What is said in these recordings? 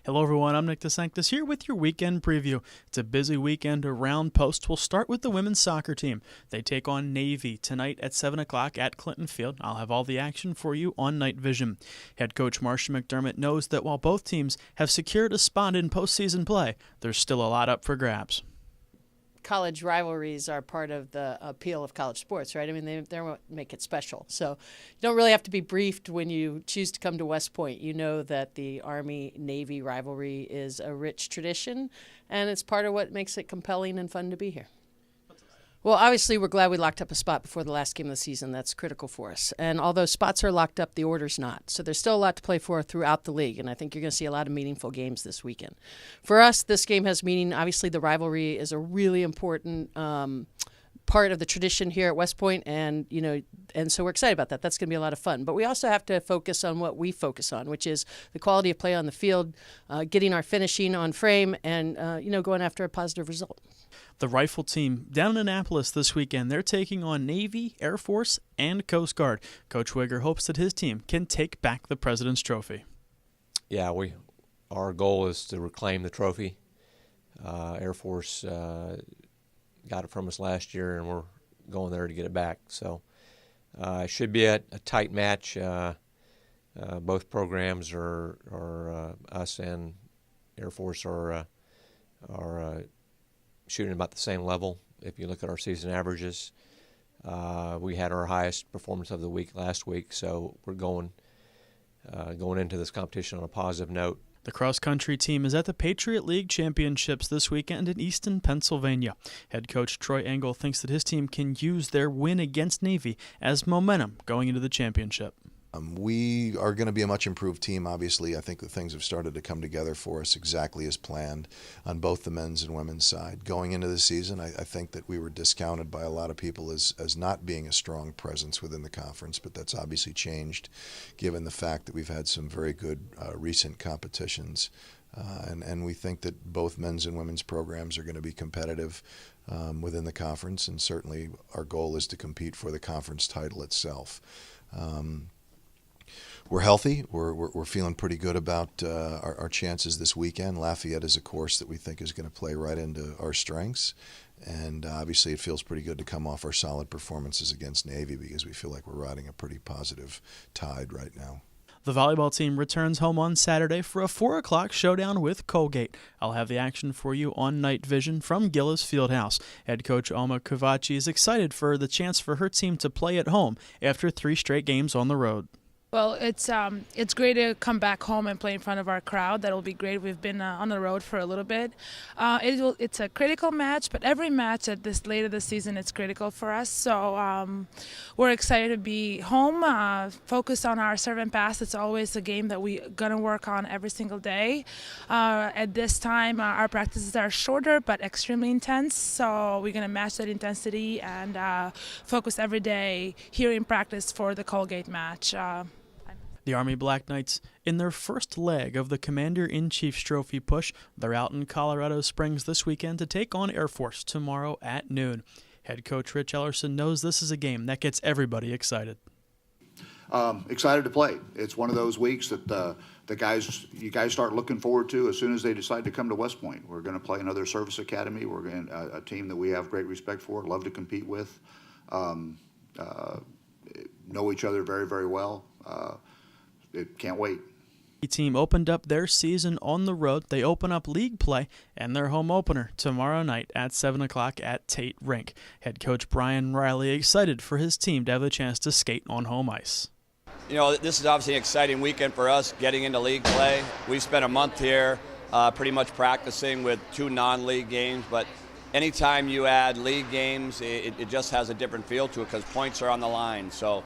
Hello everyone, I'm Nick DeSanctis here with your weekend preview. It's a busy weekend around Post. We'll start with the women's soccer team. They take on Navy tonight at 7 o'clock at Clinton Field. I'll have all the action for you on Night Vision. Head coach Marcia McDermott knows that while both teams have secured a spot in postseason play, there's still a lot up for grabs. College rivalries are part of the appeal of college sports, right? I mean, they're what make it special. So you don't really have to be briefed when you choose to come to West Point. You know that the Army-Navy rivalry is a rich tradition, and it's part of what makes it compelling and fun to be here. Well, obviously, we're glad we locked up a spot before the last game of the season. That's critical for us. And although spots are locked up, the order's not. So there's still a lot to play for throughout the league, and I think you're going to see a lot of meaningful games this weekend. For us, this game has meaning. Obviously, the rivalry is a really important part of the tradition here at West Point, and so we're excited about that. That's going to be a lot of fun. But we also have to focus on what we focus on, which is the quality of play on the field, getting our finishing on frame, and going after a positive result. The Rifle team down in Annapolis this weekend, they're taking on Navy, Air Force, and Coast Guard. Coach Wigger hopes that his team can take back the President's Trophy. Yeah, our goal is to reclaim the trophy. Air Force got it from us last year, and we're going there to get it back. So it should be a tight match. Both programs are us and Air Force are shooting about the same level. If you look at our season averages, we had our highest performance of the week last week, so we're going into this competition on a positive note. The cross-country team is at the Patriot League Championships this weekend in Easton, Pennsylvania. Head coach Troy Engel thinks that his team can use their win against Navy as momentum going into the championship. We are going to be a much improved team, obviously. I think that things have started to come together for us exactly as planned on both the men's and women's side. Going into the season, I think that we were discounted by a lot of people as not being a strong presence within the conference, but that's obviously changed given the fact that we've had some very good recent competitions. And we think that both men's and women's programs are going to be competitive within the conference, and certainly our goal is to compete for the conference title itself. We're healthy. We're feeling pretty good about our chances this weekend. Lafayette is a course that we think is going to play right into our strengths. And obviously it feels pretty good to come off our solid performances against Navy because we feel like we're riding a pretty positive tide right now. The volleyball team returns home on Saturday for a 4 o'clock showdown with Colgate. I'll have the action for you on Night Vision from Gillis Fieldhouse. Head coach Alma Kovaci is excited for the chance for her team to play at home after 3 straight games on the road. Well, it's great to come back home and play in front of our crowd. That'll be great. We've been on the road for a little bit. It's a critical match, but every match at this late of the season is critical for us. So we're excited to be home, focused on our serve and pass. It's always a game that we're going to work on every single day. At this time, our practices are shorter but extremely intense, so we're going to match that intensity and focus every day here in practice for the Colgate match. The Army Black Knights, in their first leg of the Commander-in-Chief's Trophy push, they're out in Colorado Springs this weekend to take on Air Force tomorrow at noon. Head coach Rich Ellerson knows this is a game that gets everybody excited. Excited to play. It's one of those weeks that you guys start looking forward to as soon as they decide to come to West Point. We're going to play another service academy. We're going a team that we have great respect for, love to compete with, know each other very, very well. Can't wait. The team opened up their season on the road. They open up league play and their home opener tomorrow night at 7 o'clock at Tate Rink. Head coach Brian Riley excited for his team to have the chance to skate on home ice. This is obviously an exciting weekend for us getting into league play. We spent a month here pretty much practicing with 2 non-league games, but anytime you add league games, it just has a different feel to it because points are on the line. So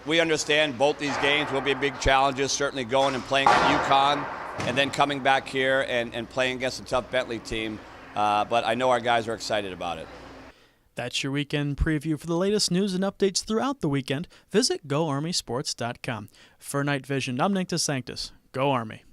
we understand both these games will be big challenges, certainly going and playing at UConn and then coming back here and playing against a tough Bentley team. But I know our guys are excited about it. That's your weekend preview. For the latest news and updates throughout the weekend, visit GoArmySports.com. For Night Vision, I'm Nick DeSanctis. Go Army.